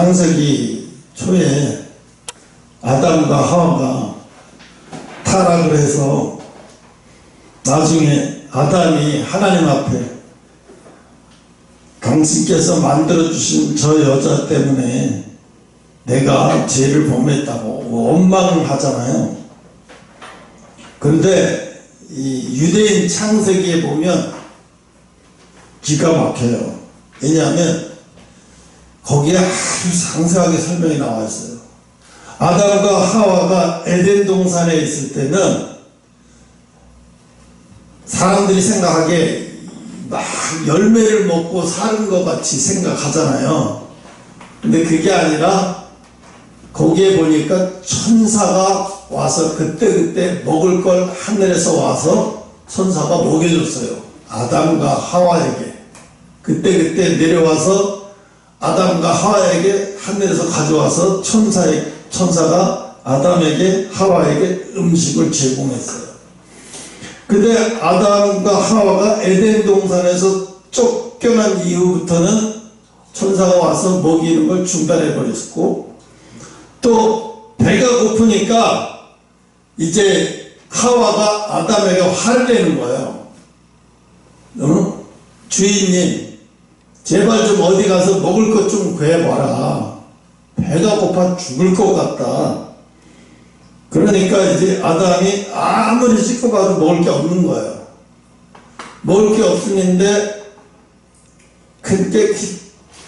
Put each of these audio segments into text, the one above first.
창세기 초에 아담과 하와가 타락을 해서 나중에 아담이 하나님 앞에 당신께서 만들어주신 저 여자 때문에 내가 죄를 범했다고 원망을 하잖아요. 그런데 이 유대인 창세기에 보면 기가 막혀요. 왜냐하면 거기에 아주 상세하게 설명이 나와 있어요. 아담과 하와가 에덴 동산에 있을 때는 사람들이 생각하기에 막 열매를 먹고 사는 것 같이 생각하잖아요. 근데 그게 아니라 거기에 보니까 천사가 와서 그때그때 먹을 걸 하늘에서 와서 천사가 먹여줬어요. 아담과 하와에게. 그때그때 내려와서 아담과 하와에게 하늘에서 가져와서 천사가 아담에게 하와에게 음식을 제공했어요. 근데 아담과 하와가 에덴 동산에서 쫓겨난 이후부터는 천사가 와서 먹이는 걸 중단해 버렸고, 또 배가 고프니까 이제 하와가 아담에게 화를 내는 거예요. 주인님, 제발 좀 어디 가서 먹을 것 좀 구해봐라. 배가 고파 죽을 것 같다. 그러니까 이제 아담이 아무리 씻고 가도 먹을 게 없는 거예요. 먹을 게 없는데, 근데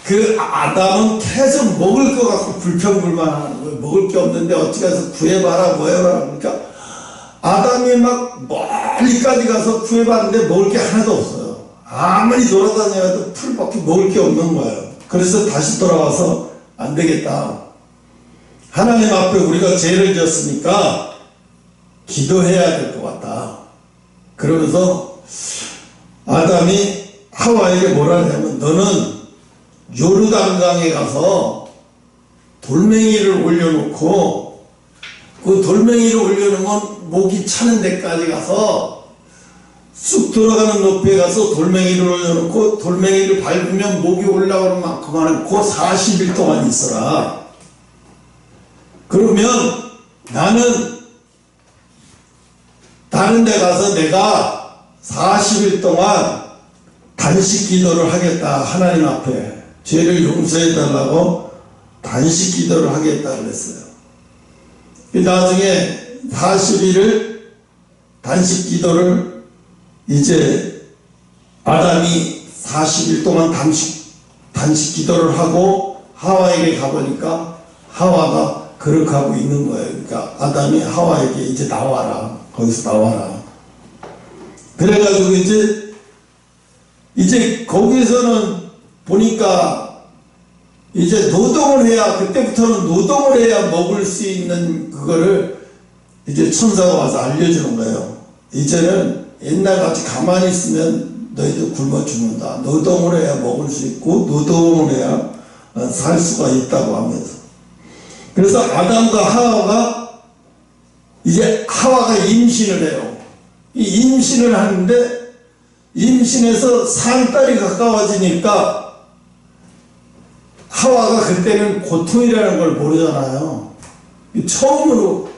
그 아담은 계속 먹을 것 같고 불평불만하는 거예요. 먹을 게 없는데 어찌 가서 구해봐라, 뭐 해봐라. 그러니까 아담이 막 멀리까지 가서 구해봤는데 먹을 게 하나도 없어요. 아무리 돌아다녀도 풀밖에 먹을 게 없는 거예요. 그래서 다시 돌아와서 안 되겠다. 하나님 앞에 우리가 죄를 지었으니까 기도해야 될 것 같다. 그러면서 아담이 하와에게 뭐라 하냐면, 너는 요르단강에 가서 돌멩이를 올려놓고, 그 돌멩이를 올려놓으면 목이 차는 데까지 가서 쑥 들어가는 높이에 가서 돌멩이를 올려놓고 돌멩이를 밟으면 목이 올라오는 만큼 하는 그 40일 동안 있어라. 그러면 나는 다른 데 가서 내가 40일 동안 단식 기도를 하겠다. 하나님 앞에 죄를 용서해 달라고 단식 기도를 하겠다 그랬어요. 나중에 40일을 단식 기도를 이제 아담이 40일 동안 단식 기도를 하고 하와에게 가보니까 하와가 거룩하고 있는 거예요. 그러니까 아담이 하와에게 이제 나와라. 거기서 나와라. 그래가지고 이제 거기서는 보니까 이제 노동을 해야, 그때부터는 노동을 해야 먹을 수 있는 그거를 이제 천사가 와서 알려주는 거예요. 이제는 옛날같이 가만히 있으면 너희들 굶어 죽는다. 노동을 해야 먹을 수 있고 노동을 해야 살 수가 있다고 하면서. 그래서 아담과 하와가 이제 하와가 임신을 해요. 이 임신을 하는데 임신해서 산딸이 가까워지니까 하와가 그때는 고통이라는 걸 모르잖아요. 처음으로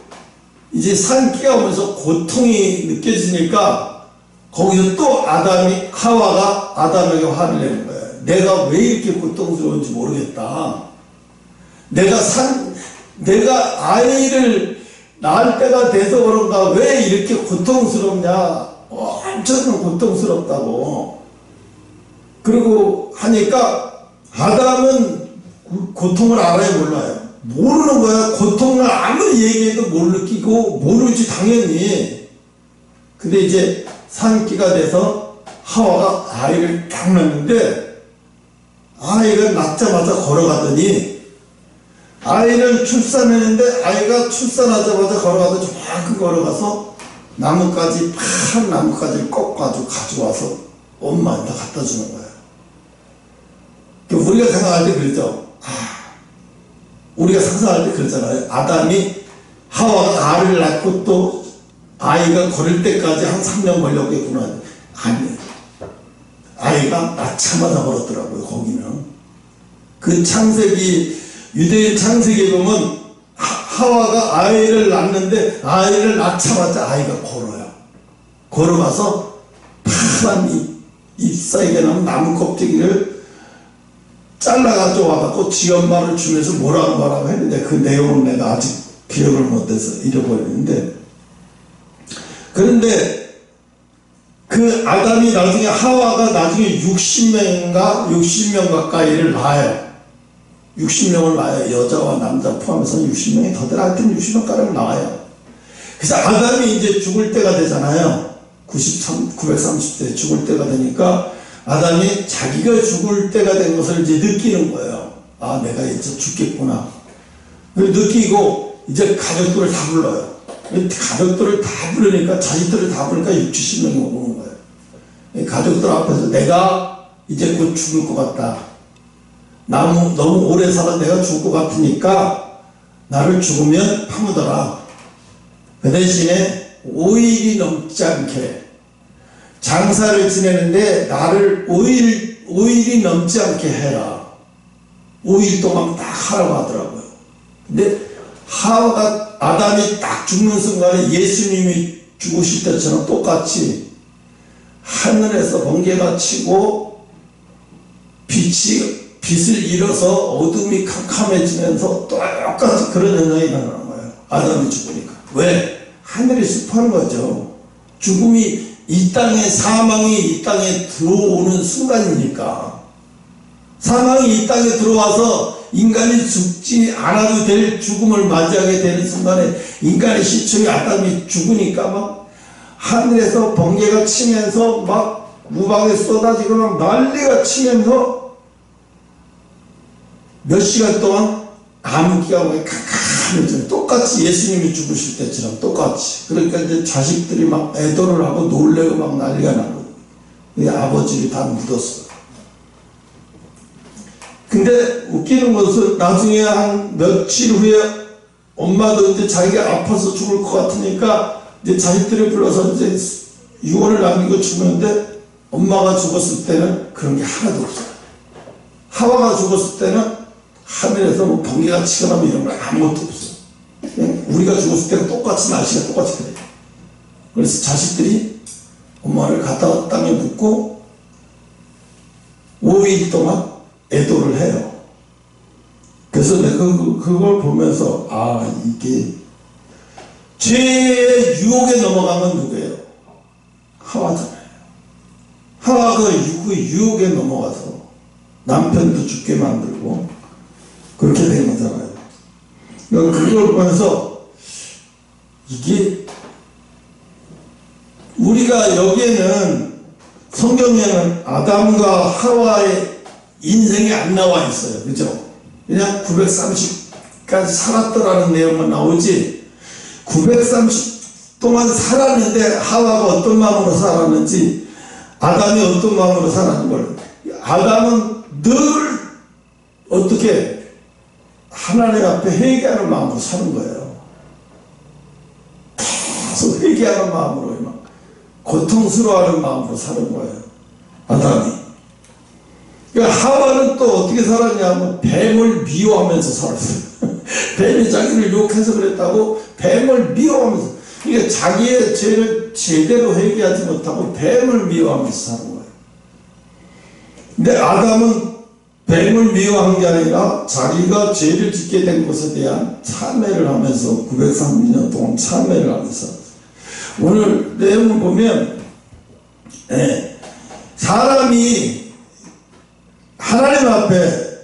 이제 산기가 오면서 고통이 느껴지니까 거기서 또 하와가 아담에게 화를 내는 거예요. 내가 왜 이렇게 고통스러운지 모르겠다. 내가 아이를 낳을 때가 돼서 그런가 왜 이렇게 고통스럽냐. 엄청 고통스럽다고. 그리고 하니까 아담은 고통을 알아요, 몰라요? 모르는 거야. 고통을 아무리 얘기해도 못 느끼고 모르지 당연히. 근데 이제 산기가 돼서 하와가 아이를 딱 낳는데 아이가 낳자마자 걸어가더니 아이를 출산했는데 아이가 출산하자마자 걸어가서 저만큼 걸어가서 나뭇가지, 파란 나뭇가지를 꺾어가지고 가져와서 엄마한테 갖다 주는 거예요. 우리가 생각할 때 그랬죠. 우리가 상상할 때 그랬잖아요. 아담이 하와가 알을 낳고 또 아이가 걸을 때까지 한 3년 걸렸겠구나. 아니에요. 아이가 낳자마자 걸었더라고요. 거기는 그 창세기 유대인 창세기에 보면 하와가 아이를 낳는데 아이를 낳자마자 아이가 걸어요. 걸어가서 파란 잎사귀에 남은 나무 껍데기를 잘라가지고 와갖고 지 엄마를 주면서 뭐라고 했는데 그 내용은 내가 아직 기억을 못해서 잃어버렸는데, 그런데 그 아담이 나중에 하와가 나중에 60명 가까이를 낳아요. 60명을 낳아요. 여자와 남자 포함해서 60명이 더들 하여튼 60명가량 나와요. 그래서 아담이 이제 죽을 때가 되잖아요. 930대 죽을 때가 되니까 아담이 자기가 죽을 때가 된 것을 이제 느끼는 거예요. 아, 내가 이제 죽겠구나. 느끼고 이제 가족들을 다 불러요. 가족들을 다 부르니까, 자식들을 다 부르니까 60~70명이 오는 거예요. 가족들 앞에서 내가 이제 곧 죽을 것 같다. 너무 오래 살아 내가 죽을 것 같으니까 나를 죽으면 파묻어라. 그 대신에 5일이 넘지 않게 장사를 지내는데 나를 5일이 넘지 않게 해라. 5일 동안 딱 하라고 하더라고요. 근데 아담이 딱 죽는 순간에 예수님이 죽으실 때처럼 똑같이 하늘에서 번개가 치고 빛을 잃어서 어둠이 캄캄해지면서 똑같이 그런 현상이 일어나는 거예요. 아담이 죽으니까. 왜? 하늘이 슬퍼하는 거죠. 죽음이 사망이 이 땅에 들어오는 순간이니까. 사망이 이 땅에 들어와서 인간이 죽지 않아도 될 죽음을 맞이하게 되는 순간에 인간의 시초의 아담이 죽으니까 막 하늘에서 번개가 치면서 막 무방에 쏟아지고 막 난리가 치면서 몇 시간 동안 암흑기가 막 캄캄해져요. 똑같이 예수님이 죽으실 때처럼 똑같이. 그러니까 이제 자식들이 막 애도를 하고 놀래고 막 난리가 나고, 아버지를 다 묻었어요. 근데 웃기는 것은 나중에 한 며칠 후에 엄마도 이제 자기가 아파서 죽을 것 같으니까 이제 자식들을 불러서 이제 유언을 남기고 죽는데, 엄마가 죽었을 때는 그런 게 하나도 없어요. 하와가 죽었을 때는 하늘에서 뭐 번개가 치거나 뭐 이런 거 아무것도 없어요. 그냥 우리가 죽었을 때는 똑같이 날씨가 똑같이 그래요. 그래서 자식들이 엄마를 갖다가 땅에 묻고 5일 동안 애도를 해요. 그래서 내가 그걸 보면서, 아, 이게 죄의 유혹에 넘어가면 누구예요? 하와잖아요. 하와가 유혹에 넘어가서 남편도 죽게 만들고 그렇게 된 거잖아요. 그걸 보면서 이게 우리가 여기에는 성경에는 아담과 하와의 인생이 안 나와 있어요. 그죠? 그냥 930까지 살았더라는 내용만 나오지, 930 동안 살았는데 하와가 어떤 마음으로 살았는지, 아담이 어떤 마음으로 살았는 걸, 아담은 늘 어떻게 하나님 앞에 회개하는 마음으로 사는 거예요. 계속 회개하는 마음으로, 막 고통스러워하는 마음으로 사는 거예요, 아담이. 그러니까 하와는 또 어떻게 살았냐면 뱀을 미워하면서 살았어요. 뱀이 자기를 유혹해서 그랬다고 뱀을 미워하면서, 그러니까 자기의 죄를 제대로 회개하지 못하고 뱀을 미워하면서 사는 거예요. 근데 아담은 뱀을 미워한 게 아니라 자기가 죄를 짓게 된 것에 대한 참회를 하면서 930년 동안 참회를 하면서, 오늘 내용을 보면 사람이 하나님 앞에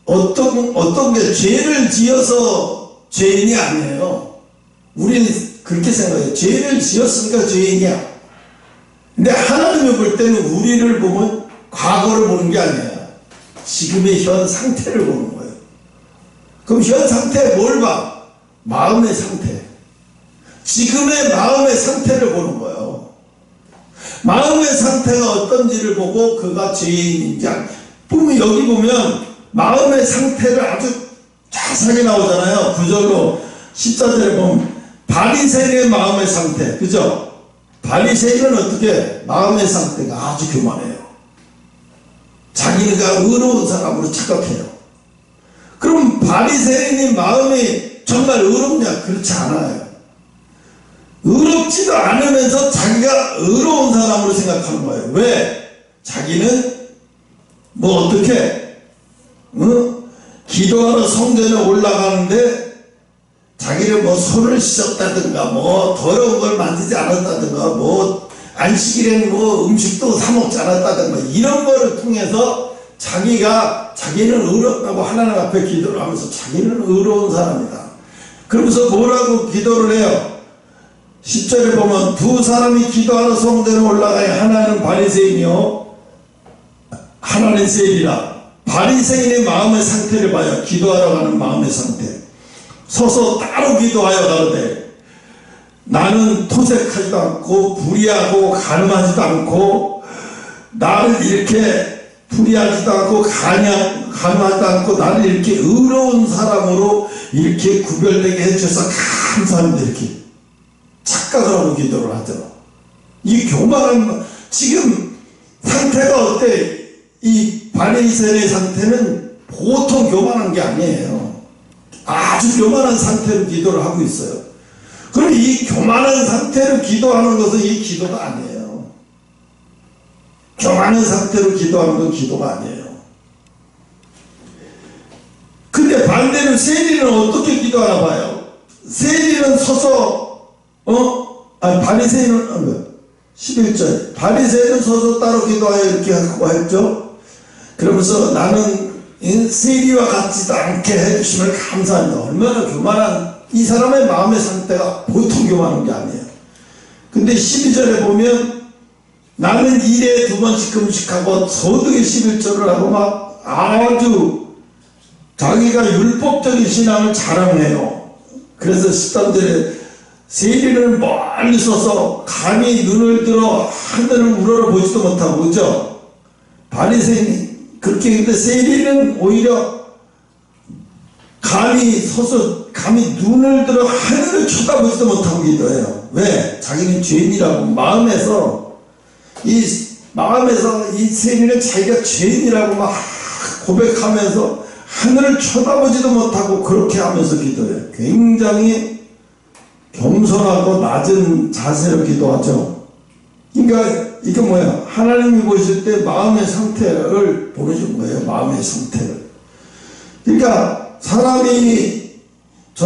어떤 게 죄를 지어서 죄인이 아니에요. 우리는 그렇게 생각해요. 죄를 지었으니까 죄인이야. 근데 하나님이 볼 때는 우리를 보면 과거를 보는 게 아니에요. 지금의 현 상태를 보는 거예요. 그럼 현 상태에 뭘 봐? 마음의 상태. 지금의 마음의 상태를 보는 거예요. 마음의 상태가 어떤지를 보고 그가 죄인인지, 보면 여기 보면 마음의 상태를 아주 자세하게 나오잖아요. 구절로 14절에 보면 바리새인의 마음의 상태, 그죠? 바리새인은 어떻게? 마음의 상태가 아주 교만해요. 자기가 의로운 사람으로 착각해요. 그럼 바리새인의 마음이 정말 의롭냐? 그렇지 않아요. 의롭지도 않으면서 자기가 의로운 사람으로 생각하는 거예요. 왜? 자기는 뭐 어떻게 기도하러 성전에 올라가는데 자기를 뭐 손을 씻었다든가 뭐 더러운 걸 만지지 않았다든가 뭐 안식일에는 뭐 음식도 사 먹지 않았다든가 이런 거를 통해서 자기는 의롭다고 하나님 앞에 기도를 하면서 자기는 의로운 사람이다. 그러면서 뭐라고 기도를 해요? 10절에 보면 두 사람이 기도하러 성전에 올라가야 하나는 바리새인이요 하나는 세리라. 바리새인의 마음의 상태를 봐요. 기도하러 가는 마음의 상태. 서서 따로 기도하여 가로되 나는 토색하지도 않고 불의하고 간음하지도 않고 나를 이렇게 불의하지도 않고 간음하지도 않고 나를 이렇게 의로운 사람으로 이렇게 구별되게 해주셔서 감사합니다. 이렇게 착각을 하고 기도를 하죠. 이 교만한 지금 상태가 어때? 이 바리새인의 상태는 보통 교만한 게 아니에요. 아주 교만한 상태로 기도를 하고 있어요. 그럼 이 교만한 상태로 기도하는 것은 이 기도가 아니에요. 교만한 상태로 기도하는 건 기도가 아니에요. 근데 반대로 세리는 어떻게 기도하나 봐요. 세리는 서서 바리새인은 11절 바리새인은 서서 따로 기도하여 이렇게 하고 했죠. 그러면서 나는 세리와 같지도 않게 해주심을 감사합니다. 얼마나 교만한 이 사람의 마음의 상태가 보통 교만한 게 아니에요. 근데 12절에 보면 나는 일에 2번씩 금식하고 소득의 11절을 하고 막 아주 자기가 율법적인 신앙을 자랑해요. 그래서 13절에 세리는 멀리 서서 감히 눈을 들어 하늘을 우러러보지도 못하고 그죠? 바리새인이 그렇게 했는데 세리는 오히려 감히 눈을 들어 하늘을 쳐다보지도 못하고 기도해요. 왜? 자기는 죄인이라고 마음에서 이 세리는 자기가 죄인이라고 막 고백하면서 하늘을 쳐다보지도 못하고 그렇게 하면서 기도해요. 굉장히 겸손하고 낮은 자세로 기도하죠. 그러니까 이게 뭐야? 하나님이 보실 때 마음의 상태를 보여준 거예요. 마음의 상태를. 그러니까 저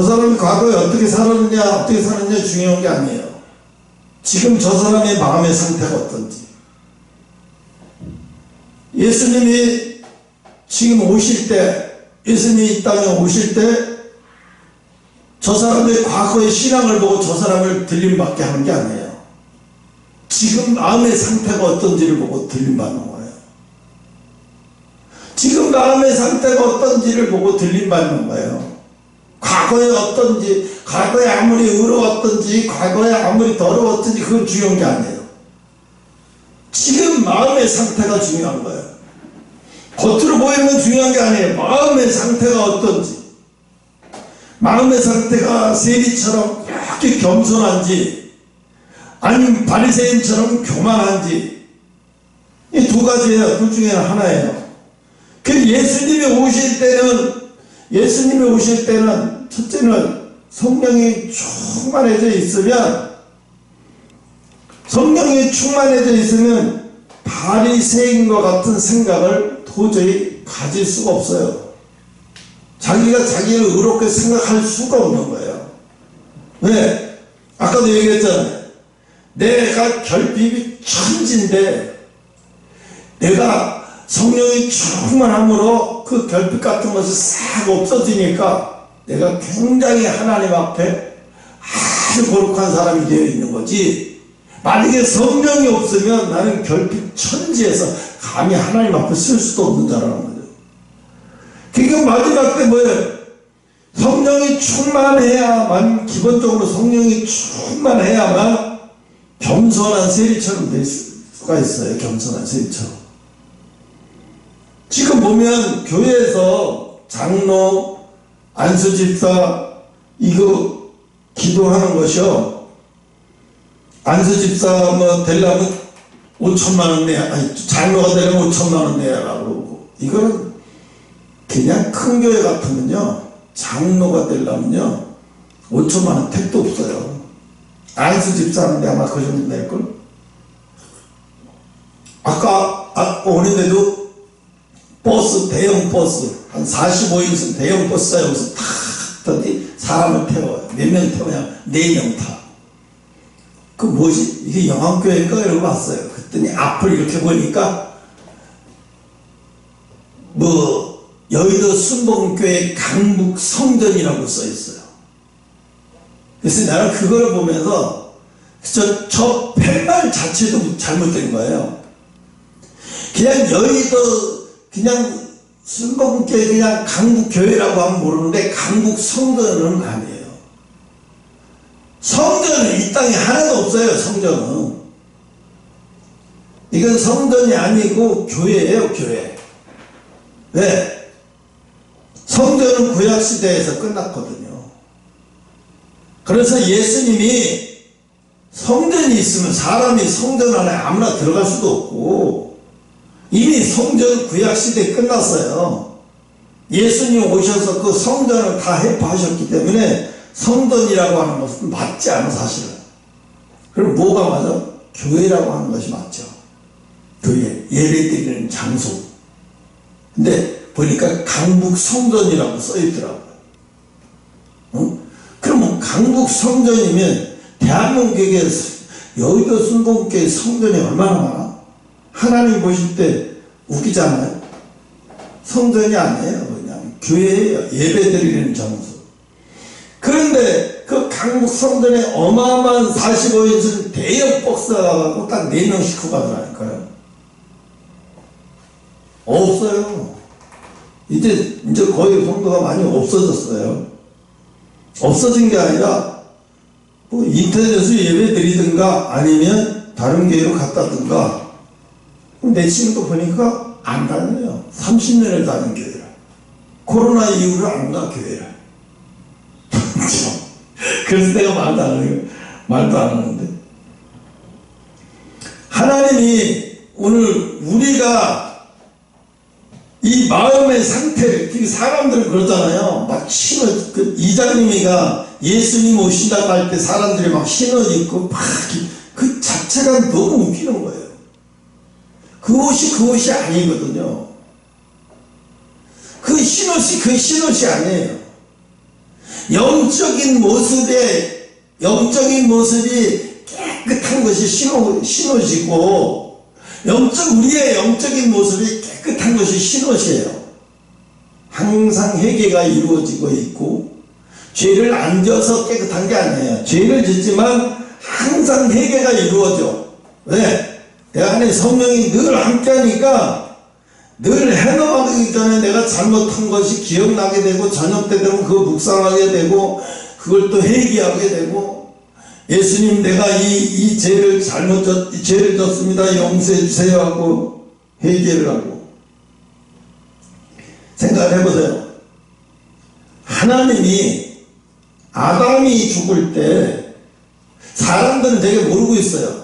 사람이 과거에 어떻게 살았느냐 중요한 게 아니에요. 지금 저 사람의 마음의 상태가 어떤지. 예수님이 지금 오실 때, 예수님이 이 땅에 오실 때 저 사람의 과거의 신앙을 보고 저 사람을 들림받게 하는 게 아니에요. 지금 마음의 상태가 어떤지를 보고 들림받는 거예요. 지금 마음의 상태가 어떤지를 보고 들림받는 거예요. 과거에 어떤지, 과거에 아무리 의로웠던지, 과거에 아무리 더러웠던지 그건 중요한 게 아니에요. 지금 마음의 상태가 중요한 거예요. 겉으로 보이는 건 중요한 게 아니에요. 마음의 상태가 어떤지. 마음의 상태가 세리처럼 이렇게 겸손한지 아니면 바리새인처럼 교만한지 이 두 가지예요. 둘 중에 하나예요. 그 예수님이 오실 때는 첫째는 성령이 충만해져 있으면 바리새인과 같은 생각을 도저히 가질 수가 없어요. 자기가 자기를 의롭게 생각할 수가 없는 거예요. 왜? 아까도 얘기했잖아요. 내가 결핍이 천지인데 내가 성령이 충만함으로 그 결핍 같은 것이 싹 없어지니까 내가 굉장히 하나님 앞에 아주 거룩한 사람이 되어 있는 거지. 만약에 성령이 없으면 나는 결핍 천지에서 감히 하나님 앞에 쓸 수도 없는 자라는 거죠. 그러니까 마지막 때 뭐예요? 성령이 충만해야만, 기본적으로 성령이 충만해야만 겸손한 세리처럼 될 수가 있어요. 겸손한 세리처럼. 지금 보면 교회에서 장로, 안수집사 이거 기도하는 것이요. 안수집사 뭐 되려면 5천만원 내야, 아니 장로가 되려면 5천만원 내야라고 그러고, 이거는 그냥 큰 교회 같으면요 장로가 되려면요 5천만 원 택도 없어요. 안수 집사인데 아마 그 정도 될걸? 아까 오는데도 버스, 대형 버스 한 45인승 대형 버스가 여기서 탁 더니 사람을 태워요. 몇 명 태우냐? 4명 타. 그 뭐지? 이게 영암교회인가? 이러고 봤어요. 그랬더니 앞을 이렇게 보니까 뭐 여의도 순복음교회 강북 성전이라고 써 있어요. 그래서 나는 그걸 보면서 저 팻말 자체도 잘못된 거예요. 그냥 여의도 그냥 순복음교회 그냥 강북교회라고 하면 모르는데 강북 성전은 아니에요. 성전은 이 땅에 하나도 없어요. 성전은 이건 성전이 아니고 교회예요. 교회. 왜? 성전은 구약시대에서 끝났거든요. 그래서 예수님이 성전이 있으면 사람이 성전 안에 아무나 들어갈 수도 없고 이미 성전 구약시대 끝났어요. 예수님 오셔서 그 성전을 다 해파하셨기 때문에 성전이라고 하는 것은 맞지 않아 사실은. 그럼 뭐가 맞아? 교회라고 하는 것이 맞죠. 교회, 예배드리는 장소. 근데 보니까 강북 성전이라고 써있더라고요. 그러면 강북 성전이면 대한민국에 여의도 순복음교회 성전이 얼마나 많아? 하나님 보실 때 웃기잖아요. 성전이 아니에요. 그냥 교회예요. 예배드리는 장소. 그런데 그 강북 성전에 어마어마한 45인승 대형 버스가 가고 딱 4명 싣고 가더라니까요. 없어요. 이제 거의 성도가 많이 없어졌어요. 없어진 게 아니라 뭐 인터넷에서 예배 드리든가 아니면 다른 교회로 갔다든가. 내 친구도 보니까 안 다녀요. 30년을 다닌 교회라. 코로나 이후로 안 가 교회라. 그래서 내가 말도 안 하는데 하나님이 오늘 우리가 이 마음의 상태를 사람들은 그러잖아요. 막 그 이장님이가 예수님 오신다고 할 때 사람들이 막 신옷 입고 막 그 자체가 너무 웃기는 거예요. 그 옷이 아니거든요. 그 신옷이 아니에요. 영적인 모습이 깨끗한 것이 신옷이고 우리의 영적인 모습이 깨끗한 것이 신옷이에요. 항상 회개가 이루어지고 있고 죄를 안 져서 깨끗한 게 아니에요. 죄를 짓지만 항상 회개가 이루어져. 왜? 내 안에 성령이 늘 함께하니까 늘 해넘어가기 전에 내가 잘못한 것이 기억나게 되고 저녁 때 되면 그거 묵상하게 되고 그걸 또 회개하게 되고 예수님 내가 이 죄를 죄를 졌습니다. 용서해 주세요 하고 회개를 하고. 생각을 해보세요. 하나님이 아담이 죽을 때 사람들은 되게 모르고 있어요.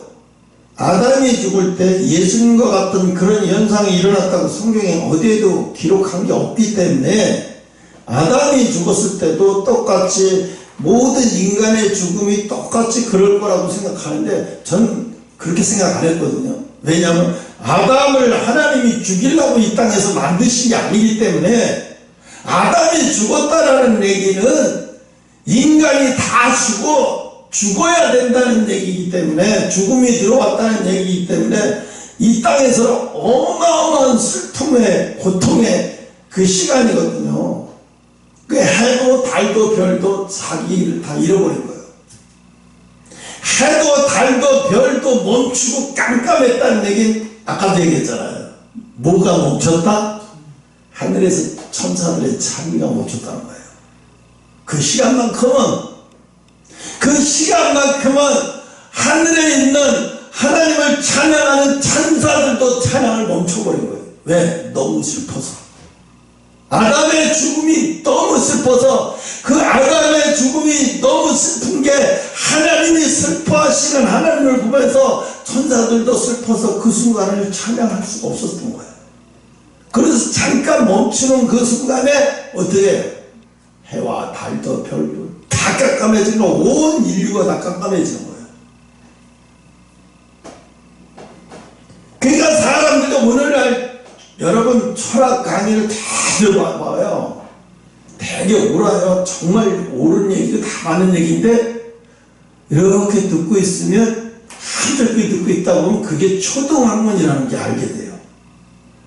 아담이 죽을 때 예수님과 같은 그런 현상이 일어났다고 성경에 어디에도 기록한 게 없기 때문에 아담이 죽었을 때도 똑같이 모든 인간의 죽음이 똑같이 그럴 거라고 생각하는데 전 그렇게 생각 안 했거든요. 왜냐하면 아담을 하나님이 죽이려고 이 땅에서 만드신 게 아니기 때문에 아담이 죽었다라는 얘기는 인간이 다 죽어야 된다는 얘기이기 때문에 죽음이 들어왔다는 얘기이기 때문에 이 땅에서 어마어마한 슬픔의 고통의 그 시간이거든요. 그 해도 달도 별도 자기를 다 잃어버린 거예요. 해도 달도 별도 멈추고 깜깜했다는 얘기는 아까도 얘기했잖아요. 뭐가 멈췄다? 하늘에서 천사들의 찬미가 멈췄다는 거예요. 그 시간만큼은 하늘에 있는 하나님을 찬양하는 천사들도 찬양을 멈춰버린 거예요. 왜? 너무 슬퍼서. 아담의 죽음이 너무 슬퍼서 그 아담의 죽음이 너무 슬픈 게 하나님이 슬퍼하시는 하나님을 보면서 천사들도 슬퍼서 그 순간을 찬양할 수가 없었던 거예요. 그래서 잠깐 멈추는 그 순간에 어떻게 해요? 해와 달도 별도 다 깜깜해지는 거, 온 인류가 다 깜깜해지는 거예요. 그러니까 사람들도 오늘날 여러분 철학 강의를 다 들어봐요. 되게 옳아요. 정말 옳은 얘기가 다 맞는 얘기인데 이렇게 듣고 있으면 한절기 듣고 있다 보면 그게 초등학문이라는 게 알게 돼요.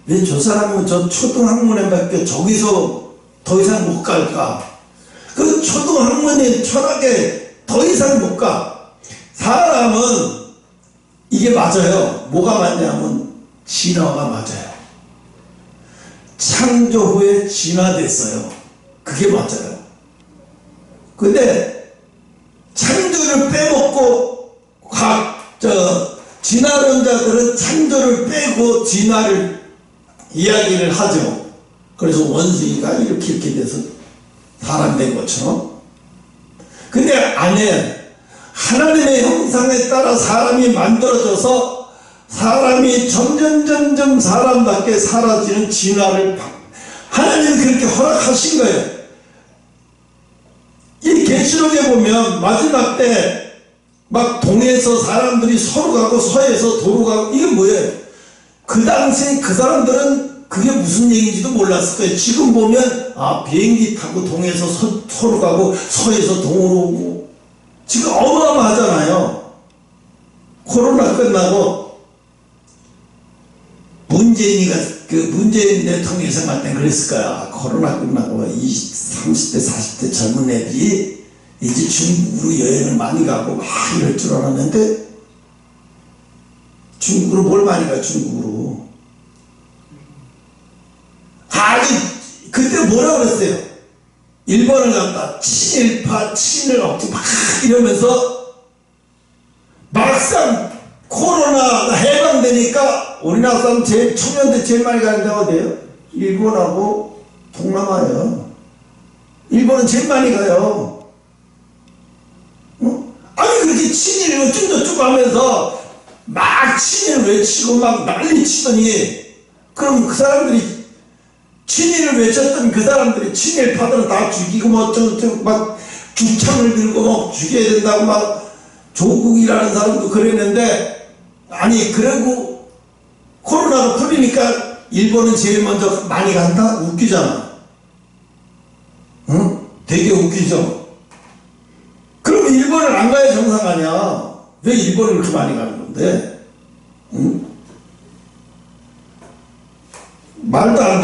왜 저 사람은 저 초등학문에 밖에 저기서 더 이상 못 갈까? 그 초등학문의 철학에 더 이상 못 가. 사람은 이게 맞아요. 뭐가 맞냐면 진화가 맞아요. 창조 후에 진화됐어요. 그게 맞아요. 근데 창조를 빼먹고 진화론자들은 창조를 빼고 진화를 이야기를 하죠. 그래서 원숭이가 이렇게 돼서 사람 된 것처럼. 근데 아니에요. 하나님의 형상에 따라 사람이 만들어져서 사람이 점점 사람답게 사라지는 진화를 하나님은 그렇게 허락하신 거예요. 이 계시록에 보면 마지막 때 막 동에서 사람들이 서로 가고 서에서 도로 가고, 이게 뭐예요? 그 당시 그 사람들은 그게 무슨 얘기인지도 몰랐을 거예요. 지금 보면 비행기 타고 동에서 서로 가고 서에서 동으로 오고 지금 어마어마하잖아요. 코로나 끝나고 문재인 대통령이 생각할 땐 그랬을 거야. 코로나 끝나고 20, 30대, 40대 젊은 애들이 이제 중국으로 여행을 많이 가고 막 이럴 줄 알았는데 중국으로 뭘 많이 가, 중국으로. 그때 뭐라 그랬어요? 일본을 갔다 친일파, 친일 억지 막 이러면서 막상 코로나가 해방되니까 우리나라 사람 청년들 제일 많이 가는 데가 어디예요? 일본하고 동남아예요. 일본은 제일 많이 가요. 아니 그렇게 친일 어쩌고저쩌고 하면서 막 친일 외치고 막 난리 치더니, 그럼 그 사람들이 친일을 외쳤던 그 사람들이 친일파들은 다 죽이고 뭐 어쩌고저쩌고 막 죽창을 들고 막 죽여야 된다고 막 조국이라는 사람도 그랬는데, 아니 그러고 코로나가 풀리니까 일본은 제일 먼저 많이 간다? 웃기잖아. 응? 되게 웃기죠. 그럼 일본을 안 가야 정상 아니야. 왜 일본을 그렇게 많이 가는 건데? 응? 말도 안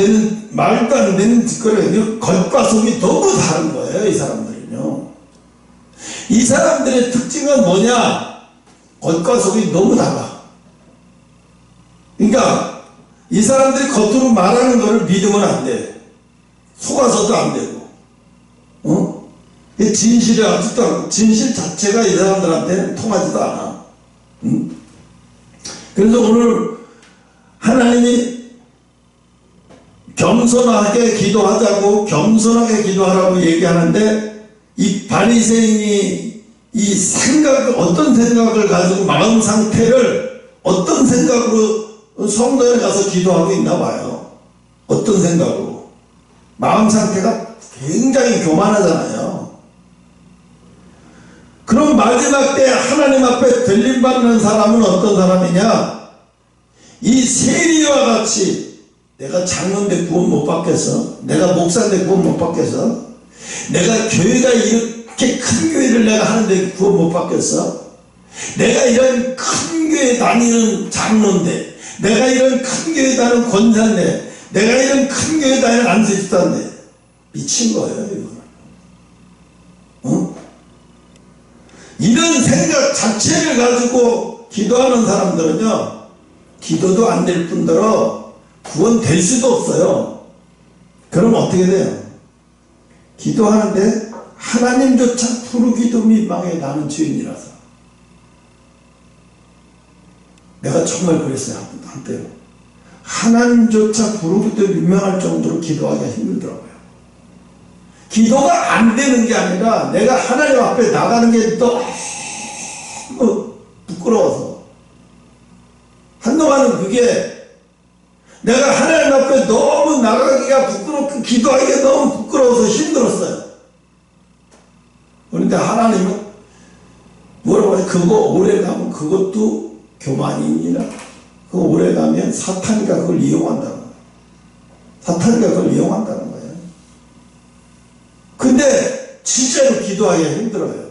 되는 짓거리예요. 겉과 속이 너무 다른 거예요, 이 사람들은요. 이 사람들의 특징은 뭐냐? 겉과 속이 너무 달라. 그러니까 이 사람들이 겉으로 말하는 거를 믿으면 안 돼. 속아서도 안 되고. 진실이 아직도 않고, 진실 자체가 이 사람들한테는 통하지도 않아. 그래서 오늘 하나님이 겸손하게 기도하자고, 겸손하게 기도하라고 얘기하는데, 이 바리새인이 이 어떤 생각을 가지고 마음 상태를 어떤 생각으로 성전에 가서 기도하고 있나 봐요. 어떤 생각으로. 마음 상태가 굉장히 교만하잖아요. 그럼 마지막 때 하나님 앞에 들림받는 사람은 어떤 사람이냐? 이 세리와 같이, 내가 장로인데 구원 못 받겠어? 내가 목사인데 구원 못 받겠어? 내가 교회가 이렇게 큰 교회를 내가 하는데 구원 못 받겠어? 내가 이런 큰 교회 다니는 장로인데, 내가 이런 큰 교회 다니는 권사인데, 내가 이런 큰 교회 다니는 안수집사인데, 미친 거예요, 이거. 이런 생각 자체를 가지고 기도하는 사람들은요, 기도도 안 될 뿐더러 구원될 수도 없어요. 그럼 어떻게 돼요? 기도하는데 하나님조차 부르기도 민망해, 나는 죄인이라서. 내가 정말 그랬어요, 한때로. 하나님조차 부르기도 민망할 정도로 기도하기가 힘들더라고요. 기도가 안 되는 게 아니라 내가 하나님 앞에 나가는 게 너무 부끄러워서. 한동안은 그게 내가 하나님 앞에 너무 나가기가 부끄럽고 기도하기가 너무 부끄러워서 힘들었어요. 그런데 하나님은 뭐라고 해요? 그거 오래 가면 그것도 교만이니라. 그거 오래 가면 사탄이가 그걸 이용한다는 거예요. 사탄이가 그걸 이용한다는 거예요. 근데 진짜로 기도하기가 힘들어요.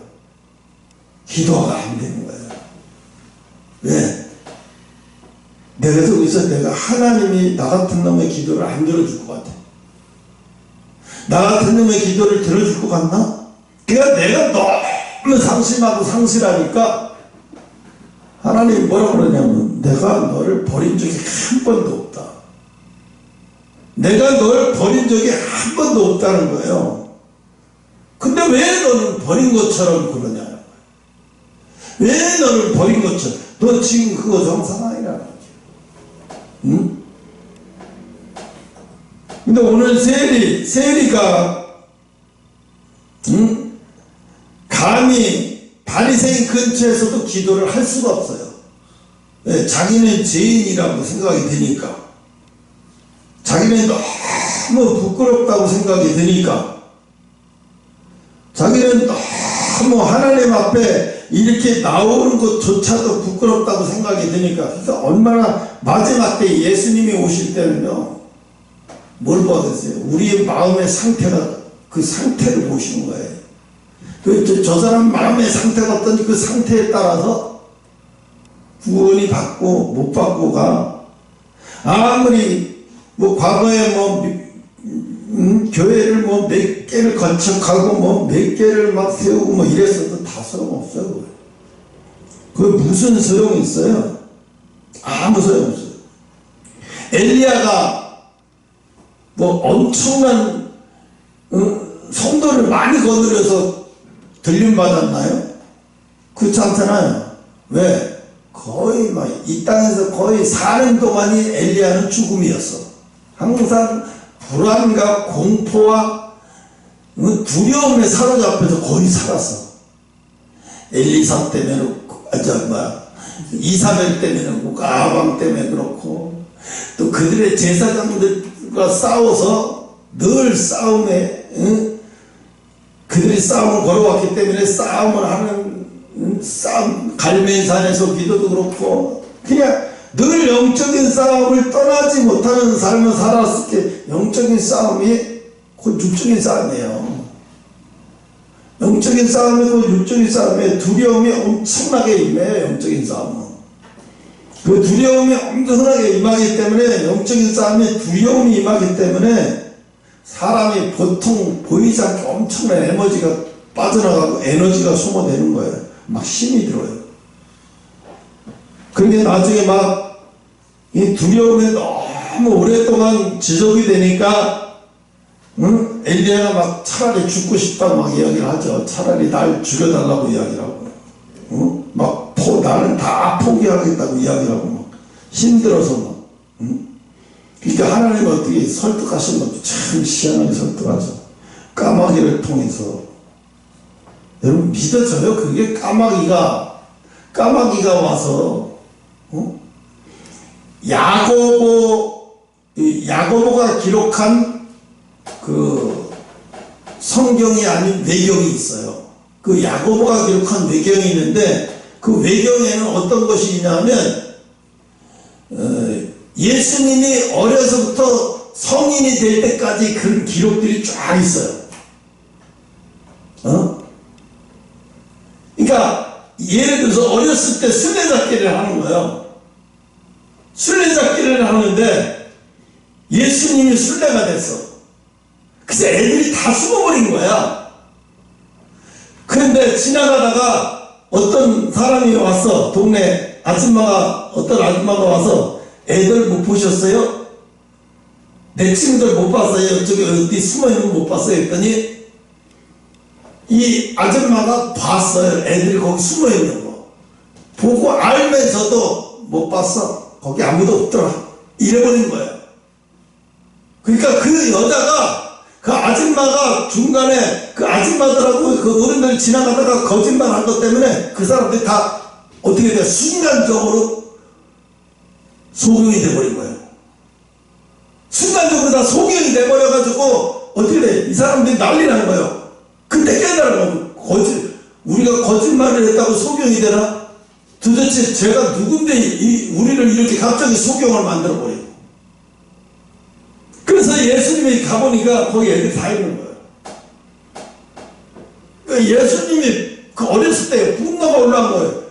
기도가 안 되는 거예요. 왜? 내가 여기서 내가 하나님이 나 같은 놈의 기도를 안 들어줄 것 같아. 나 같은 놈의 기도를 들어줄 것 같나? 그러니까 내가 너무 상심하고 상실하니까 하나님이 뭐라고 그러냐면 내가 너를 버린 적이 한 번도 없다. 내가 널 버린 적이 한 번도 없다는 거예요. 근데 왜 너는 버린 것처럼 그러냐? 왜 너를 버린 것처럼? 너 지금 그거 정상 아니라는 거죠. 응? 근데 오늘 세리가 응? 감히 바리새인 근처에서도 기도를 할 수가 없어요. 네, 자기는 죄인이라고 생각이 되니까, 자기는 너무 부끄럽다고 생각이 되니까, 자기는 너무 하나님 앞에 이렇게 나오는 것조차도 부끄럽다고 생각이 되니까. 그래서 얼마나 마지막 때 예수님이 오실 때는요, 뭘 보겠어요? 우리의 마음의 상태가 그 상태를 보시는 거예요. 저 사람 마음의 상태가 어떤지 그 상태에 따라서 구원이 받고 못 받고가, 아무리 뭐 과거에 교회를 몇 개를 거쳐가고 몇 개를 막 세우고 이랬어도 다 소용없어요. 그게 무슨 소용이 있어요? 아무 소용없어요. 엘리야가 엄청난 성도를 많이 거느려서 들림받았나요? 그렇지 않잖아요. 왜? 거의 이 땅에서 거의 사는 동안이 엘리야는 죽음이었어. 항상 불안과 공포와 두려움에 사로잡혀서 거의 살았어. 엘리사 때문에 이사벨 때문에 그렇고, 아방 때문에 그렇고, 또 그들의 제사장들과 싸워서 늘 싸움에, 그들이 싸움을 걸어왔기 때문에 싸움을 하는 갈멜산에서 기도도 그렇고, 그냥 늘 영적인 싸움을 떠나지 못하는 삶을 살았을 때, 영적인 싸움이 곧 육적인 싸움이에요. 영적인 싸움이 곧 육적인 싸움에 두려움이 엄청나게 임해요. 영적인 싸움은. 그 두려움이 엄청나게 임하기 때문에, 영적인 싸움에 두려움이 임하기 때문에 사람이 보통 보이지 않게 엄청난 에너지가 빠져나가고 에너지가 소모되는 거예요. 막 힘이 들어요. 그러니까 나중에 이 두려움에 너무 오랫동안 지속이 되니까, 엘리야가 차라리 죽고 싶다고 이야기를 하죠. 차라리 날 죽여달라고 이야기를 하고, 나는 다 포기하겠다고 이야기를 하고, 힘들어서 그러니까 하나님은 어떻게 설득하시는 것도 참 희한하게 설득하죠. 까마귀를 통해서. 여러분 믿어져요? 그게 까마귀가 와서, 야고보가 기록한 그 성경이 아닌 외경이 있어요. 그 야고보가 기록한 외경이 있는데, 그 외경에는 어떤 것이 있냐면, 예수님이 어려서부터 성인이 될 때까지 그런 기록들이 쫙 있어요. 그러니까 예를 들어서 어렸을 때 술래잡기를 하는 거예요. 술래잡기를 하는데 예수님이 술래가 됐어. 그래서 애들이 다 숨어버린 거야. 그런데 지나가다가 어떤 사람이 왔어. 동네 어떤 아줌마가 와서, 애들 못 보셨어요? 내 친구들 못 봤어요? 저기 어디 숨어있는 못 봤어요? 했더니 이 아줌마가 봤어요. 애들이 거기 숨어있는 거 보고 알면서도 못 봤어. 거기 아무도 없더라. 이래버린 거예요. 그러니까 그 여자가, 그 아줌마가 중간에 그 아줌마들하고 그 어른들이 지나가다가 거짓말 한 것 때문에 그 사람들이 다 어떻게 돼? 순간적으로 소경이 돼버린 거예요. 순간적으로 다 소경이 돼버려가지고 어떻게 돼? 이 사람들이 난리 나는 거예요. 그때 깨달은 거예요. 우리가 거짓말을 했다고 소경이 되나? 도대체 제가 누군데 우리를 이렇게 갑자기 소경을 만들어버리고. 그래서 예수님이 가보니까 거기 애들이 다 있는 거예요. 그러니까 예수님이 그 어렸을 때 분노가 올라온 거예요.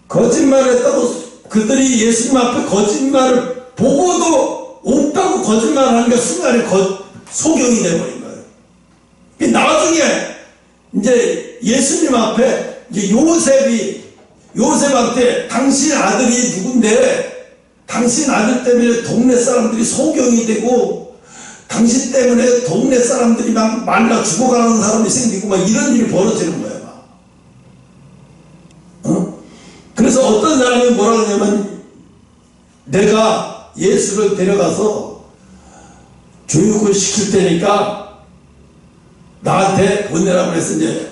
거짓말했다고 그들이 예수님 앞에 거짓말을 보고도 없다고 거짓말하니까 순간에 소경이 돼버린 거예요. 나중에 이제 예수님 앞에 이제 요셉한테 당신 아들이 누군데 당신 아들 때문에 동네 사람들이 소경이 되고 당신 때문에 동네 사람들이 막 말라 죽어가는 사람이 생기고 막 이런 일이 벌어지는 거예요. 그래서 어떤 사람이 뭐라 그러냐면 내가 예수를 데려가서 교육을 시킬 테니까 나한테 보내라고 해서 이제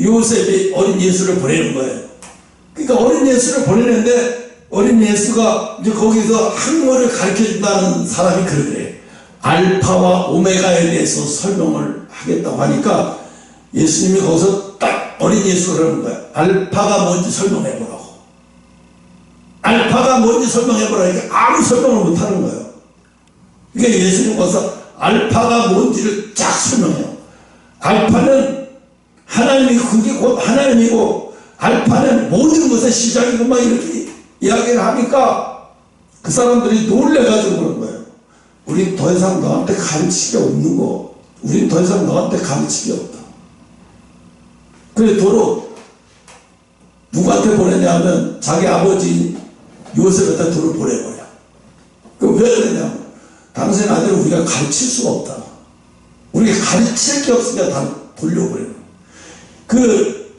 요셉이 어린 예수를 보내는 거예요. 그러니까 어린 예수를 보내는데 어린 예수가 이제 거기서 한국어를 가르쳐 준다는 사람이 그러더래요. 알파와 오메가에 대해서 설명을 하겠다고 하니까 예수님이 거기서 딱 어린 예수를 그러는 거예요. 알파가 뭔지 설명해보라고. 알파가 뭔지 설명해보라니까 아무 설명을 못하는 거예요. 그러니까 예수님 거기서 알파가 뭔지를 쫙 설명해요. 알파는 하나님이고 그게 곧 하나님이고 알파는 모든 것의 시작이고 막 이렇게 이야기를 하니까 그 사람들이 놀래가지고 그런 거예요. 우린 더 이상 너한테 가르치기 없는 거. 우린 더 이상 너한테 가르치기 없다. 그래 도로 누구한테 보내냐면 자기 아버지 요셉한테 도로 보내버려. 그럼 왜 그러냐면 당신 아들을 우리가 가르칠 수가 없다. 우리가 가르칠 게 없으니까 다 돌려버려요. 그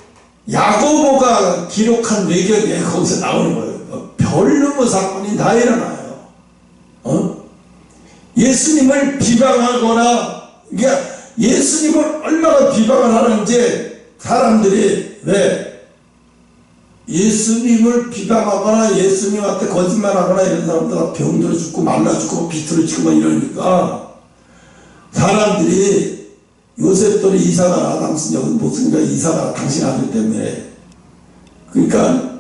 야고보가 기록한 외경에 거기서 나오는 거예요. 별놈의 사건이 다 일어나요. 예수님을 비방하거나 그러니까 예수님을 얼마나 비방을 하는지 사람들이 왜 예수님을 비방하거나 예수님한테 거짓말하거나 이런 사람들 병들어 죽고 말라 죽고 비틀어 죽고 막 이러니까 사람들이 요셉들이 이사가라 당신 여기 못쓰니까 이사가라 당신 아들 때문에. 그러니까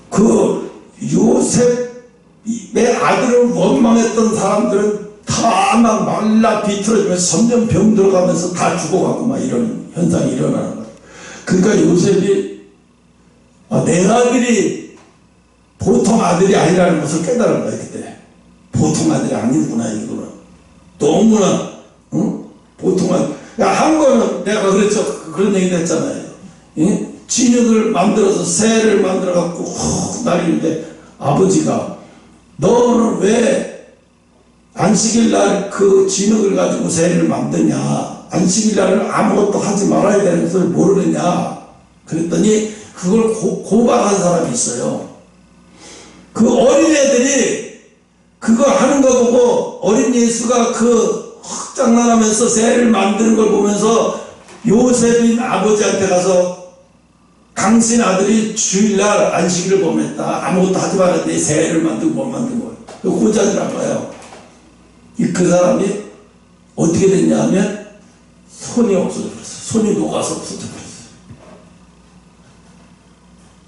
그 요셉의 아들을 원망했던 사람들은 다 막 말라 비틀어지면서 점점 병들어가면서 다 죽어가고 막 이런 현상이 일어나는 거예요. 그러니까 요셉이 내 아들이 보통 아들이 아니라는 것을 깨달은 거예요. 그때 보통 아들이 아니구나. 이거는 너무나 보통 아들. 한 거는 내가 그랬죠. 그런 얘기도 했잖아요. 진흙을 만들어서 새를 만들어 갖고 날리는데 아버지가 너는 왜 안식일 날 그 진흙을 가지고 새를 만드냐, 안식일 날은 아무것도 하지 말아야 되는 것을 모르느냐 그랬더니 그걸 고발한 사람이 있어요. 그 어린애들이 그거 하는 거 보고 어린 예수가 그 장난하면서 새를 만드는 걸 보면서 요셉인 아버지한테 가서 당신 아들이 주일날 안식일을 범했다. 아무것도 하지 말았는데 새를 만들고 못 만든 거예요. 그 고자들한 거예요. 그 사람이 어떻게 됐냐 하면 손이 없어져 버렸어요. 손이 녹아서 없어져 버렸어요.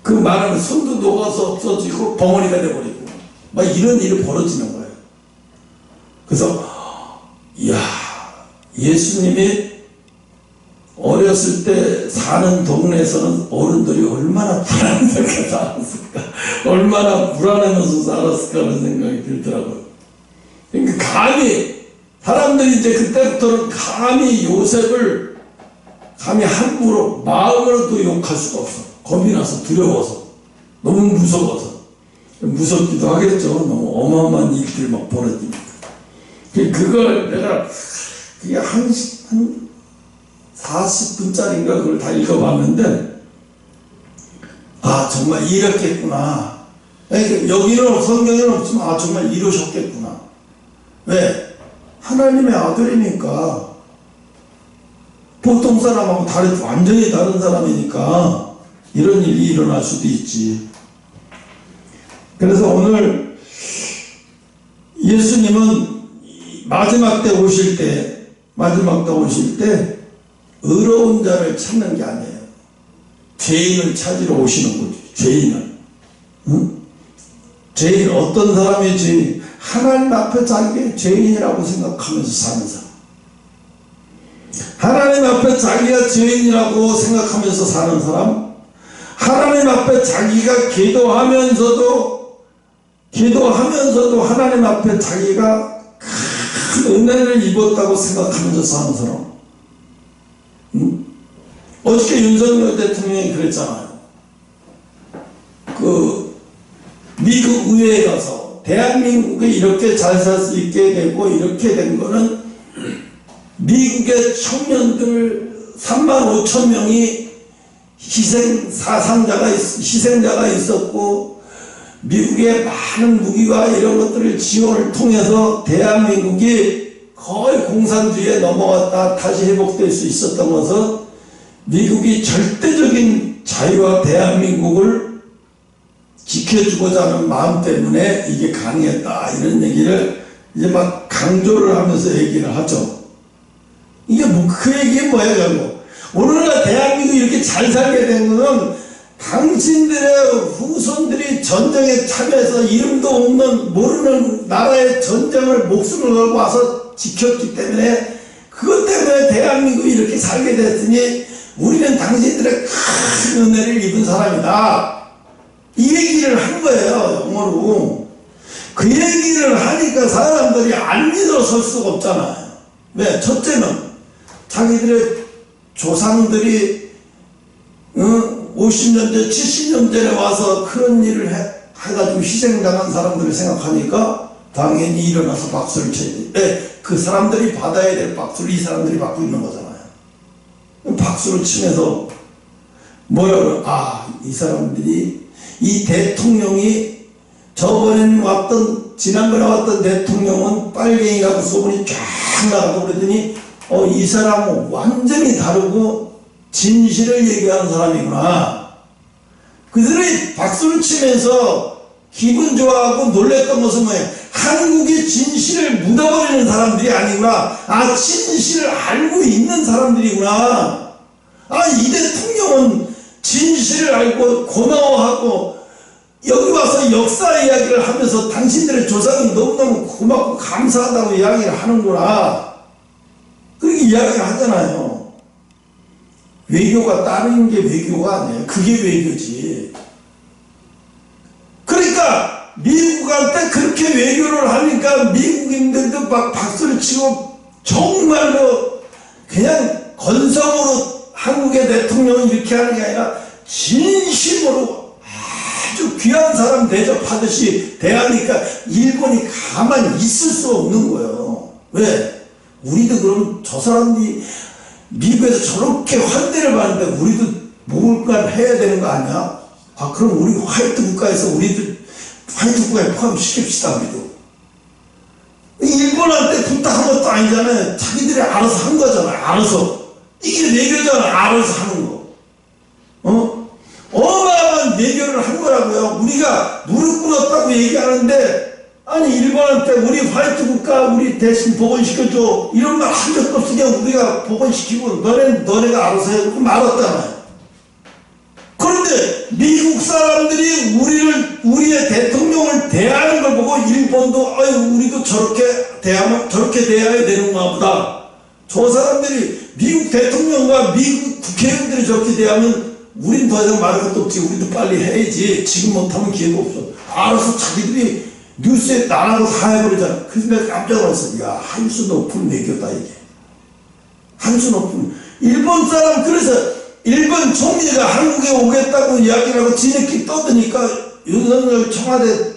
그 말하는 손도 녹아서 없어지고 벙어리가 돼버리고 막 이런 일이 벌어지는 거예요. 그래서 이야, 예수님이 어렸을 때 사는 동네에서는 어른들이 얼마나 불안하게 살았을까, 얼마나 불안하면서 살았을까 하는 생각이 들더라고요. 그러니까 감히 사람들이 이제 그때부터는 감히 요셉을 감히 함부로 마음으로도 욕할 수가 없어. 겁이 나서 두려워서 너무 무서워서. 무섭기도 하겠죠. 너무 어마어마한 일들이 막 벌어지니까. 그걸 내가 그게 한 40분짜리인가 그걸 다 읽어봤는데 아 정말 이랬겠구나. 여기는 성경에는 없지만 정말 이러셨겠구나. 왜? 하나님의 아들이니까 보통 사람하고 완전히 다른 사람이니까 이런 일이 일어날 수도 있지. 그래서 오늘 예수님은 마지막 때 오실 때 마지막 때 오실 때 의로운 자를 찾는 게 아니에요. 죄인을 찾으러 오시는 거죠. 죄인을. 응? 죄인, 어떤 사람이 죄인? 하나님 앞에 자기가 죄인이라고 생각하면서 사는 사람. 하나님 앞에 자기가 죄인이라고 생각하면서 사는 사람. 하나님 앞에 자기가 기도하면서도 하나님 앞에 자기가 큰 은혜를 입었다고 생각하면서 사는 사람. 응? 어저께 윤석열 대통령이 그랬잖아요. 미국 의회에 가서 대한민국이 이렇게 잘 살 수 있게 되고 이렇게 된 거는 미국의 청년들 3만 5천 명이 희생자가 있었고 미국의 많은 무기와 이런 것들을 지원을 통해서 대한민국이 거의 공산주의에 넘어갔다 다시 회복될 수 있었던 것은 미국이 절대적인 자유와 대한민국을 지켜주고자 하는 마음 때문에 이게 가능했다, 이런 얘기를 이제 막 강조를 하면서 얘기를 하죠. 이게 그 얘기는 뭐예요, 결국? 오늘날 대한민국이 이렇게 잘 살게 된 것은 당신들의 후손들이 전쟁에 참여해서 이름도 없는 모르는 나라의 전쟁을 목숨을 걸고 와서 지켰기 때문에, 그것 때문에 대한민국이 이렇게 살게 됐으니 우리는 당신들의 큰 은혜를 입은 사람이다, 이 얘기를 한 거예요, 영어로. 그 얘기를 하니까 사람들이 안 믿어 설 수가 없잖아요. 왜? 첫째는 자기들의 조상들이 50년 전, 70년 전에 와서 그런 일을 해가지고 희생당한 사람들을 생각하니까 당연히 일어나서 박수를 쳐야 돼. 그 사람들이 받아야 될 박수를 이 사람들이 받고 있는 거잖아요. 박수를 치면서 뭐라고, 이 사람들이, 이 대통령이 지난번에 왔던 대통령은 빨갱이라고 소문이 쫙 나가고 그러더니 이 사람은 완전히 다르고 진실을 얘기하는 사람이구나. 그들이 박수를 치면서 기분 좋아하고 놀랬던 것은 뭐예요? 한국의 진실을 묻어버리는 사람들이 아니구나. 진실을 알고 있는 사람들이구나. 이 대통령은 진실을 알고 고마워하고 여기 와서 역사 이야기를 하면서 당신들의 조상이 너무너무 고맙고 감사하다고 이야기를 하는구나, 그렇게 이야기를 하잖아요. 외교가 따르는 게 외교가 아니에요. 그게 외교지. 그러니까 미국한테 그렇게 외교를 하니까 미국인들도 막 박수를 치고 정말로 그냥 건성으로 한국의 대통령은 이렇게 하는 게 아니라 진심으로 아주 귀한 사람 대접하듯이 대하니까 일본이 가만히 있을 수 없는 거예요. 왜? 우리도 그럼 저 사람들이 미국에서 저렇게 환대를 받는데 우리도 뭔가를 해야 되는 거 아니야? 그럼 우리 화이트 국가에서 우리도 화이트 국가에 포함시킵시다. 우리도. 일본한테 부탁한 것도 아니잖아요. 자기들이 알아서 한 거잖아요. 알아서. 이게 내교잖아. 알아서 하는 거. 어마어마한 내교를 한 거라고요. 우리가 무릎 꿇었다고 얘기하는데, 일본한테 우리 화이트 국가 우리 대신 복원시켜줘, 이런 말 한 적도 없으니까 우리가 복원시키고 너네가 알아서 해. 그럼 말았잖아요. 그런데 미국 사람들이 우리의 대통령을 대하는 걸 보고 일본도 우리도 저렇게 대해야 되는가 보다. 저 사람들이 미국 대통령과 미국 국회의원들이 저렇게 대하면 우린 더 이상 말할 것도 없지. 우리도 빨리 해야지. 지금 못하면 기회가 없어. 알아서 자기들이 뉴스에 나라로 다 해버리잖아. 그래서 내가 깜짝 놀랐어. 야, 한 수 높은 외교다 이게. 한 수 높은. 일본 사람, 그래서 일본 총리가 한국에 오겠다고 이야기를 하고 지네끼리 떠드니까 윤석열 청와대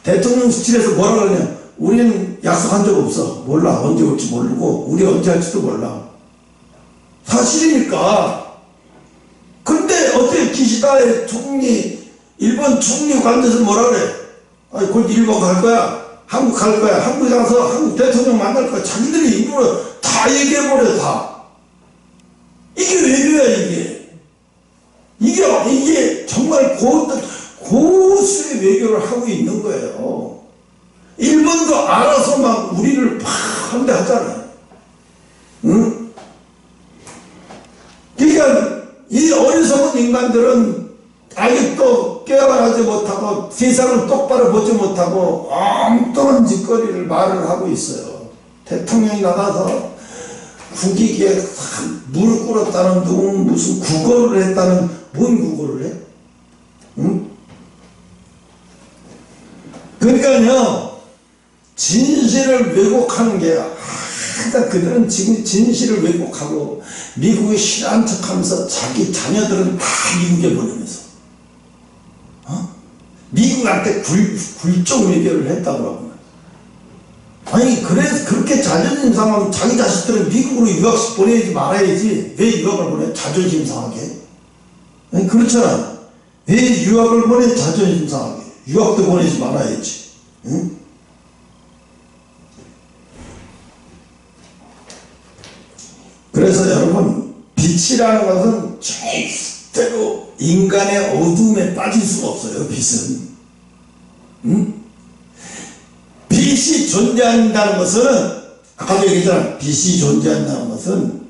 대통령실에서 뭐라 그러냐. 우리는 약속한 적 없어. 몰라. 언제 올지 모르고 우리 언제 할지도 몰라. 사실이니까. 근데 어떻게 기시다의 일본 총리 관계에서 뭐라 그래? 곧 일본 갈 거야. 한국 갈 거야. 한국에 가서 한국 대통령 만날 거야. 자기들이 일부러 다 얘기해버려, 다. 이게 외교야, 이게. 이게 정말 고수의 외교를 하고 있는 거예요. 일본도 알아서 막 우리를 팍 한대 하잖아요. 응? 그러니까 이 어리석은 인간들은 아직도 깨어나지 못하고 세상을 똑바로 보지 못하고 엉뚱한 짓거리를 말을 하고 있어요. 대통령이 나가서 국익에 무릎 꿇었다는 둥 무슨 국어를 했다는 뭔 국어를 해? 응? 그러니까요 진실을 왜곡하는 게 항상 그들은 지금 진실을 왜곡하고 미국에 싫어한 척하면서 자기 자녀들은 다 미국에 보내면서 미국한테 굴종 외교를 했다고 하고 아니 그래서 그렇게 자존심 상하면 자기 자식들은 미국으로 유학식 보내지 말아야지 왜 유학을 보내? 자존심 상하게 아니 그렇잖아 왜 유학을 보내? 자존심 상하게 유학도 보내지 말아야지 응? 그래서 여러분 빛이라는 것은 절대로 인간의 어둠에 빠질 수가 없어요. 빛은 응? 빛이 존재한다는 것은 아까도 얘기했잖아. 빛이 존재한다는 것은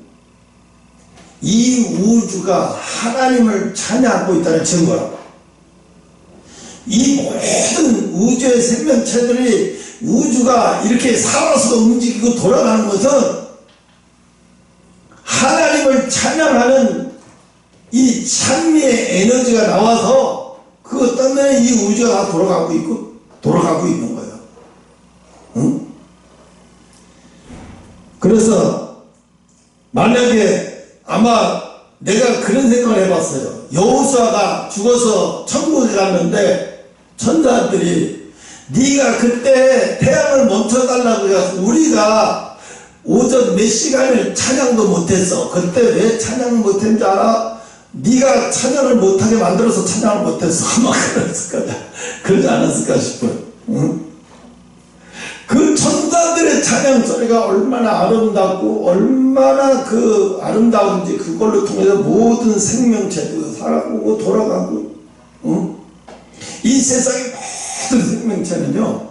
이 우주가 하나님을 찬양하고 있다는 증거라고. 이 모든 우주의 생명체들이 우주가 이렇게 살아서 움직이고 돌아가는 것은 하나님을 찬양하는 이 찬미의 에너지가 나와서 그것 때문에 이 우주가 다 돌아가고 있는 거예요. 응? 그래서 만약에 아마 내가 그런 생각을 해봤어요. 여호수아가 죽어서 천국에 갔는데 천사들이 네가 그때 태양을 멈춰달라고 해서 우리가 오전 몇 시간을 찬양도 못했어. 그때 왜 찬양을 못했는지 알아? 네가 찬양을 못하게 만들어서 찬양을 못했어. 아마 그랬을 거야. 그러지 않았을까 싶어요. 응? 그 천사들의 찬양 소리가 얼마나 아름답고 얼마나 그 아름다운지 그걸로 통해서 모든 생명체도 살아가고 돌아가고 응? 이 세상의 모든 생명체는요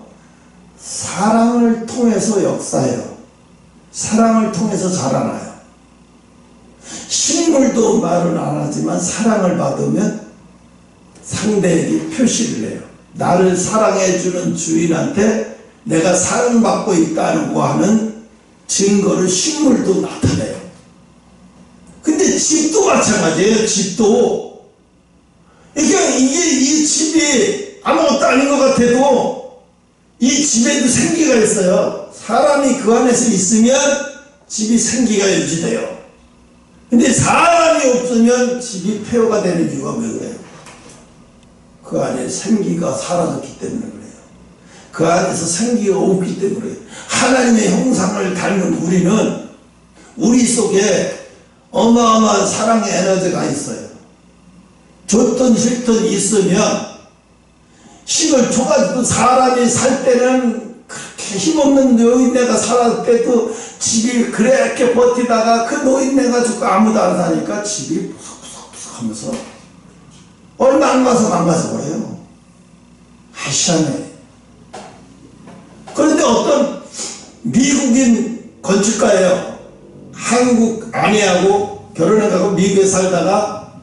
사랑을 통해서 역사해요. 사랑을 통해서 자라나요. 식물도 말은 안 하지만 사랑을 받으면 상대에게 표시를 해요. 나를 사랑해주는 주인한테 내가 사랑받고 있다고 하는 증거를 식물도 나타내요. 근데 집도 마찬가지예요. 집도 그러니까 이게 이 집이 아무것도 아닌 것 같아도 이 집에도 생기가 있어요. 사람이 그 안에서 있으면 집이 생기가 유지돼요. 근데 사람이 없으면 집이 폐허가 되는 이유가 왜 그래요? 그 안에 생기가 사라졌기 때문에 그래요. 그 안에서 생기가 없기 때문에 그래요. 하나님의 형상을 닮은 우리는 우리 속에 어마어마한 사랑의 에너지가 있어요. 좋든 싫든 있으면 힘을 줘가지고 사람이 살 때는 그렇게 힘없는 노인네가 살았을 때도 집이 그렇게 버티다가 그 노인네가 죽고 아무도 안 사니까 집이 부석부석 하면서 얼마 안 가서 망가져버려요. 희한해. 그런데 어떤 미국인 건축가예요. 한국 아내하고 결혼해가고 미국에 살다가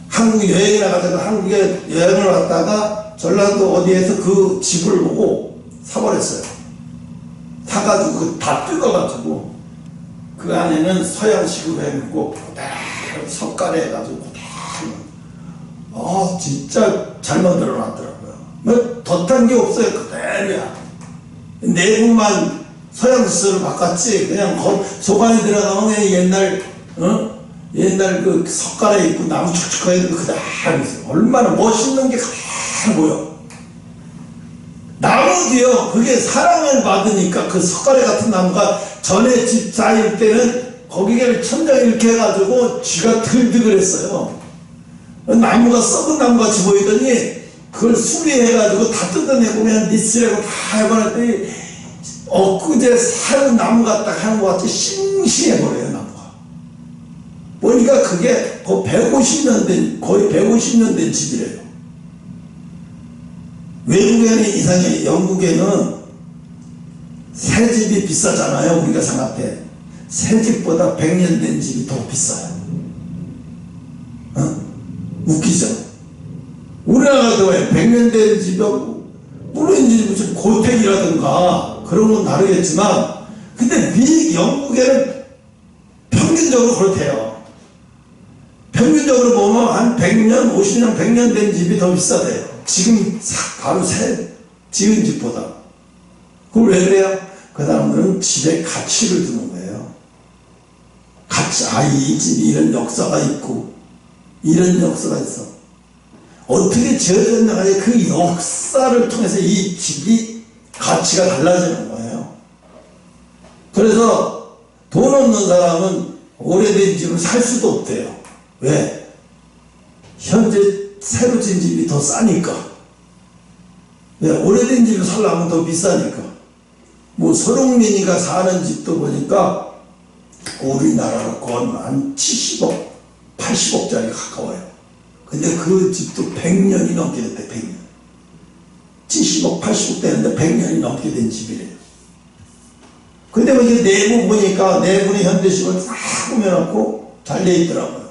한국 여행을 나가다가 한국에 여행을 왔다가 전라도 어디에서 그 집을 보고 사버렸어요. 사가지고 다 뜯어가지고 그 안에는 서양식으로 해놓고 석가래 해가지고 진짜 잘 만들어 놨더라고요. 뭐 덧한 게 없어요. 그대로야. 내부만 서양식으로 바꿨지 그냥 속 안에 들어가면 그냥 옛날 그 석가래 있고 나무 축축하게 그대로 있어요. 얼마나 멋있는 게 그대로 보여. 나무도요 그게 사랑을 받으니까 그 석가래 같은 나무가 전에 집 쌓일 때는 거기에 천장 이렇게 해가지고 쥐가 들들했어요. 나무가 썩은 나무같이 보이더니 그걸 수리해가지고 다 뜯어내고 그냥 니스라고 다 해버렸더니 엊그제 산 나무 같다 하는 것 같이 싱싱해버려요. 나무가 보니까 그게 거의 150년 된 집이래요. 외국에는 이상해. 영국에는 새 집이 비싸잖아요. 우리가 생각해. 새 집보다 100년 된 집이 더 비싸요. 웃기죠? 우리나라도 왜 100년 된 집하고 물론 이제 무슨 고택이라든가 그런 건 다르겠지만 근데 미국, 영국에는 평균적으로 그렇대요. 평균적으로 보면 한 100년, 50년, 100년 된 집이 더 비싸대요. 지금 바로 새 지은 집보다. 그걸 왜 그래요? 그 사람들은 집에 가치를 두는 거예요. 가치, 이 집이 이런 역사가 있고 이런 역사가 있어. 어떻게 지어졌나 그 역사를 통해서 이 집이 가치가 달라지는 거예요. 그래서 돈 없는 사람은 오래된 집을 살 수도 없대요. 왜? 현재 새로 진 집이 더 싸니까. 왜? 오래된 집을 살려면 더 비싸니까. 뭐 손흥민이가 사는 집도 보니까 우리나라로 건 한 70억, 80억짜리 가까워요. 근데 그 집도 100년이 넘게 됐대. 100년. 70억, 80억 되는데 100년이 넘게 된 집이래요. 근데 뭐 이게 내부 보니까 내부는 현대식으로 싹 꾸며놓고 잘 돼 있더라고요.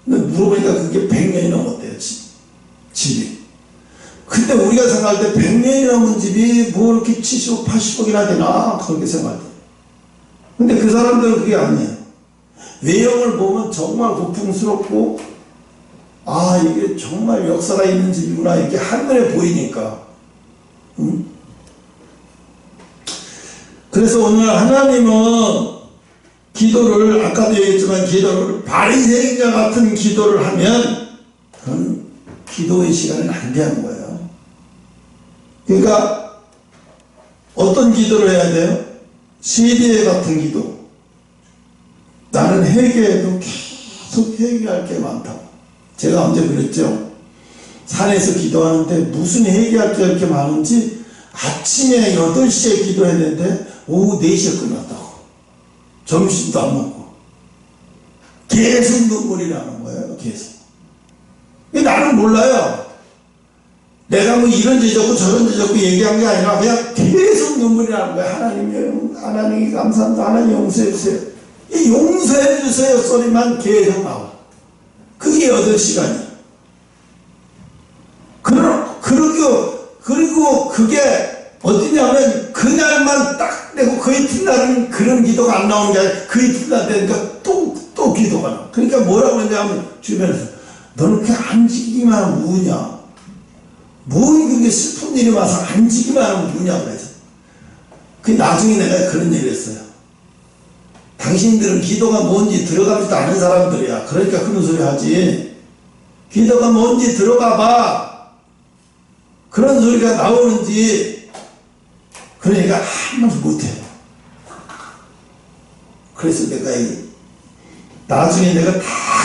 근데 물어보니까 그게 100년이 넘었대요. 집이. 근데 우리가 생각할 때 100년이 넘은 집이 뭐 이렇게 70억, 80억이나 되나 그렇게 생각할 때. 근데 그 사람들은 그게 아니에요. 외형을 보면 정말 고풍스럽고 이게 정말 역사가 있는 집이구나 이렇게 한눈에 보이니까. 그래서 오늘 하나님은 기도를 아까도 얘기했지만 기도를 바리새인과 같은 기도를 하면 그건 기도의 시간을 낭비하는 거예요. 그러니까 어떤 기도를 해야 돼요? 시리에 같은 기도. 나는 회개해도 계속 회개할 게 많다고. 제가 언제 그랬죠? 산에서 기도하는데 무슨 회개할 게 이렇게 많은지 아침에 8시에 기도했는데 오후 4시에 끝났다고. 점심도 안 먹고. 계속 눈물이 나는 거예요. 계속. 나는 몰라요. 내가 뭐 이런 죄 졌고 저런 죄 졌고 얘기한 게 아니라 그냥 계속 눈물이 나는 거예요. 하나님이 감사합니다. 하나님 용서해 주세요. 이 용서해 주세요 소리만 계속 나와. 그게 8시간이야. 그리고 그게 어디냐면 그날만 딱 내고 그 이튿날은 그런 기도가 안 나오는 게 아니라 그 이튿날 되니까 또 기도가 나와. 그러니까 뭐라고 했냐면 주변에서 너는 그냥 안 지기만 하면 우냐? 뭔 그게 슬픈 일이 와서 안 지기만 하면 우냐? 그래서 그 나중에 내가 그런 얘기를 했어요. 당신들은 기도가 뭔지 들어가지도 않은 사람들이야. 그러니까 그런 소리 하지. 기도가 뭔지 들어가봐. 그런 소리가 나오는지. 그러니까 한마디 못해. 그래서 내가 나중에 내가 다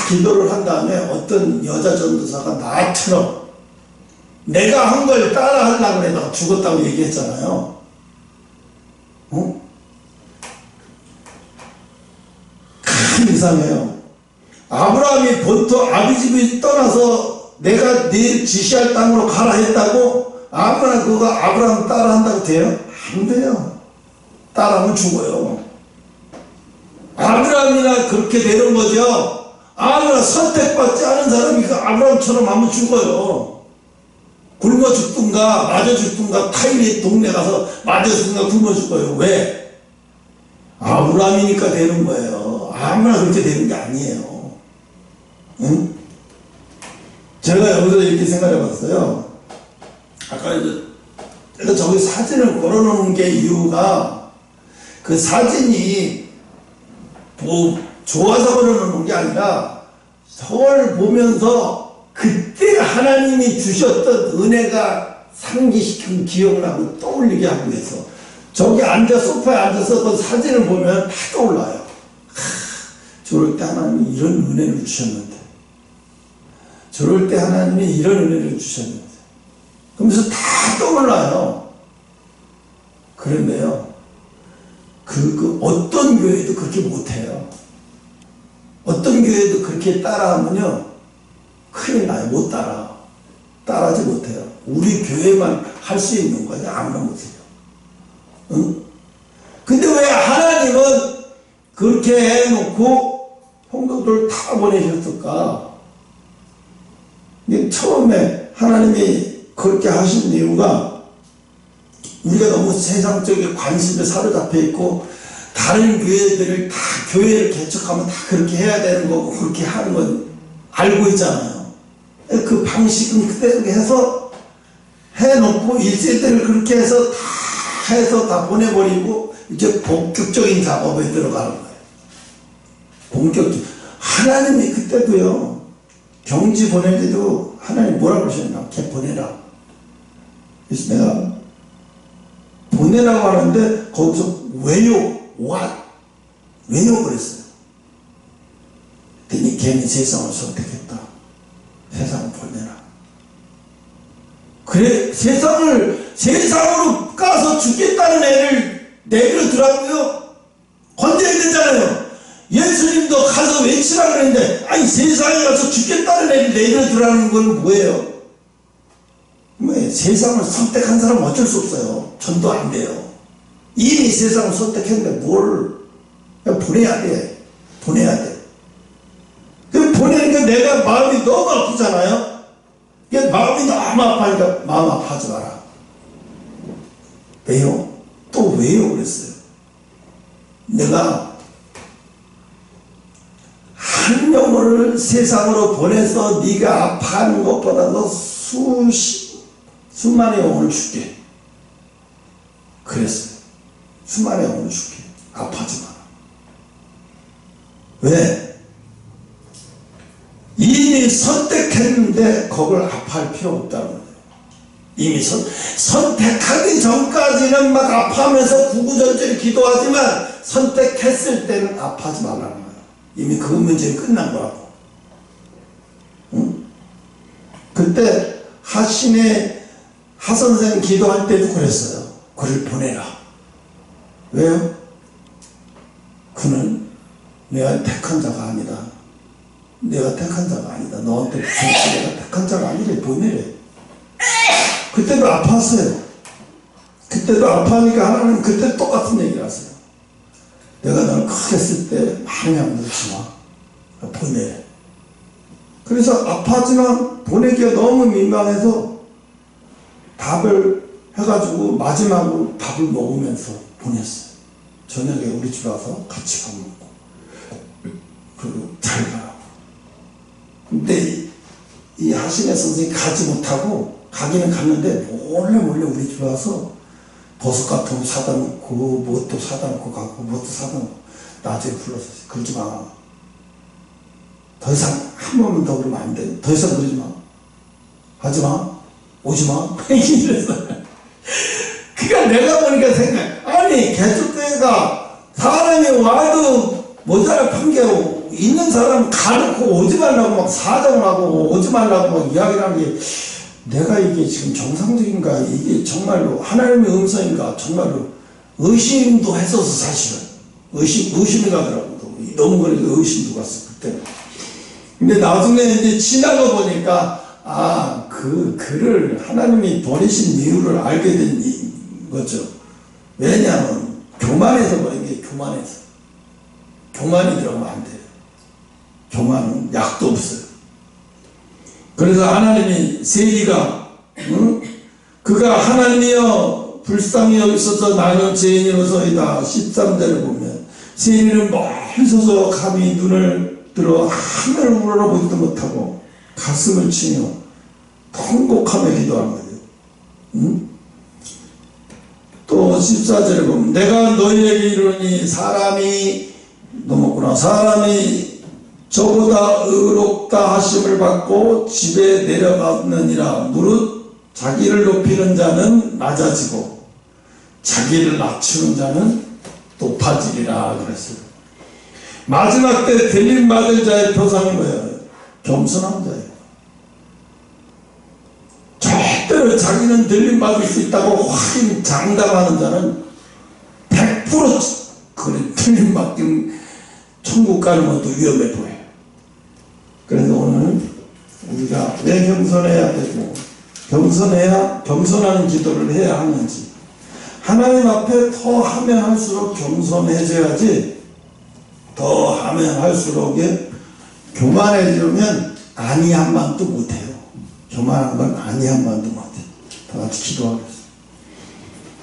기도를 한 다음에 어떤 여자 전도사가 나처럼 내가 한 걸 따라 하려고 해서 죽었다고 얘기했잖아요. 참 이상해요. 아브라함이 본토 아비집을 떠나서 내가 네 지시할 땅으로 가라 했다고 아브라함 따라 한다고 돼요? 안 돼요. 따라하면 죽어요. 아브라함이나 그렇게 되는 거죠. 아브라함 선택받지 않은 사람이 그 아브라함처럼 하면 죽어요. 굶어 죽든가 맞아 죽든가 타인의 동네 가서 맞아 죽든가 굶어 죽어요. 왜? 아브라함이니까 되는 거예요. 아무나 그렇게 되는 게 아니에요. 응? 제가 여기서 이렇게 생각해 봤어요. 아까 제가 저기 사진을 걸어놓은 게 이유가 그 사진이 뭐 좋아서 걸어놓은 게 아니라 저걸 보면서 그때 하나님이 주셨던 은혜가 상기시키고 기억나고 떠올리게 하기 위해서 저기 소파에 앉아서 그 사진을 보면 다 떠올라요. 저럴 때 하나님이 이런 은혜를 주셨는데, 저럴 때 하나님이 이런 은혜를 주셨는데, 그러면서 다 떠올라요. 그런데요, 어떤 교회도 그렇게 못해요. 어떤 교회도 그렇게 따라하면요, 큰일 나요. 못 따라하지 못해요. 우리 교회만 할 수 있는 거지 아무나 못해요. 응? 근데 왜 하나님은 그렇게 해놓고 성도들 다 보내셨을까? 근데 처음에 하나님이 그렇게 하신 이유가 우리가 너무 세상 쪽에 관심에 사로잡혀 있고 다른 교회들을 다 교회를 개척하면 다 그렇게 해야 되는 거고 그렇게 하는 건 알고 있잖아요. 그 방식은 그대로 해서 해놓고 1세대를 그렇게 해서 다 보내버리고 이제 본격적인 작업에 들어가는 거예요. 본격적. 하나님이 그때도요, 경지 보낼 때도 하나님 뭐라 그러셨나? 걔 보내라. 그래서 내가 보내라고 하는데 거기서 왜요? 왜요? 그랬어요. 그랬더니 걔는 세상을 선택했다. 세상을 보내라. 그래, 세상으로 가서 죽겠다는 애를 내버려두라고요? 건져야 되잖아요. 예수님도 가서 외치라 그랬는데, 아니, 세상에 가서 죽겠다는 애를 내버려두라는 건 뭐예요? 세상을 선택한 사람은 어쩔 수 없어요. 전도 안 돼요. 이미 세상을 선택했는데 뭘 보내야 돼. 보내야 돼. 보내니까 내가 마음이 너무 아프잖아요. 마음이 너무 아파니까 마음 아파하지 마라. 왜요? 또 왜요? 그랬어요. 내가 한 영혼을 세상으로 보내서 네가 아파하는 것보다도 수만의 영혼을 줄게. 그랬어요. 수만의 영혼을 줄게. 아파하지 마라. 왜? 이미 선택했는데 그걸 아파할 필요 없다는 거예요. 이미 선택하기 전까지는 막 아파하면서 구구절절 기도하지만 선택했을 때는 아파하지 말라는 거예요. 이미 그 문제는 끝난 거라고. 응? 그때 하선생 기도할 때도 그랬어요. 그를 보내라. 왜요? 그는 내가 택한 자가 아니다. 내가 택한 자가 아니다. 너한테 내가 택한 자가 아니래. 보내래. 그때도 아팠어요. 그때도 아파하니까 하나님 그때 똑같은 얘기를 하세요. 내가 너를 크게 쓸 때 많이 안 넣지 마. 보내래. 그래서 아파하지만 보내기가 너무 민망해서 밥을 해가지고 마지막으로 밥을 먹으면서 보냈어요. 저녁에 우리 집 와서 같이 밥 먹고 그리고 잘 가라고. 근데 이 하신의 선생님이 가지 못하고 가기는 갔는데 몰래 우리 집에 와서 버섯 같은 거 사다 놓고 뭣도 사다 놓고 가고 뭣도 사다 놓고 나중에 불러서 그러지 마. 더 이상 한 번만 더 그러면 안 돼. 더 이상 그러지 마. 하지 마. 오지 마. 이랬어요. 그러니까 내가 보니까 아니 개척교회가 사람이 와도 모자를 판결하고 있는 사람 가놓고 오지 말라고 막 사정을 하고 오지 말라고 막 이야기를 하는 게 내가 이게 지금 정상적인가, 이게 정말로 하나님의 음성인가, 정말로 의심도 했었어. 사실은 의심이 가더라고. 너무 그러니까 의심도 갔어 그때. 근데 나중에 이제 지나가 보니까 그 글을 하나님이 보내신 이유를 알게 된 거죠. 왜냐하면 교만해서 그런 게 교만이 들어가면 안 돼요. 교만은 약도 없어요. 그래서 하나님이 세리가 그가 하나님이여 불쌍히 여기소서 나는 죄인으로서이다. 13절을 보면 세리는 멀리 서서 감히 눈을 들어 하늘을 우러러보지도 못하고 가슴을 치며 통곡하며 기도한 거예요. 또 14절에 보면 내가 너희에게 이르니 사람이 저보다 의롭다 하심을 받고 집에 내려가느니라. 무릇 자기를 높이는 자는 낮아지고 자기를 낮추는 자는 높아지리라 그랬어요. 마지막 때 들림받을 자의 표상이 뭐예요? 겸손한 자예요. 절대로 자기는 들림받을 수 있다고 확인 장담하는 자는 100% 그래 들림받긴 천국 가는 것도 위험해 보여요. 그래서 오늘 우리가 왜 겸손해야 되고 겸손하는 기도를 해야 하는지, 하나님 앞에 더 하면 할수록 겸손해져야지 더 하면 할수록 교만해지면 아니 한마디도 못해요. 교만한 건 아니 한마디도 못해요. 다 같이 기도하겠습니다.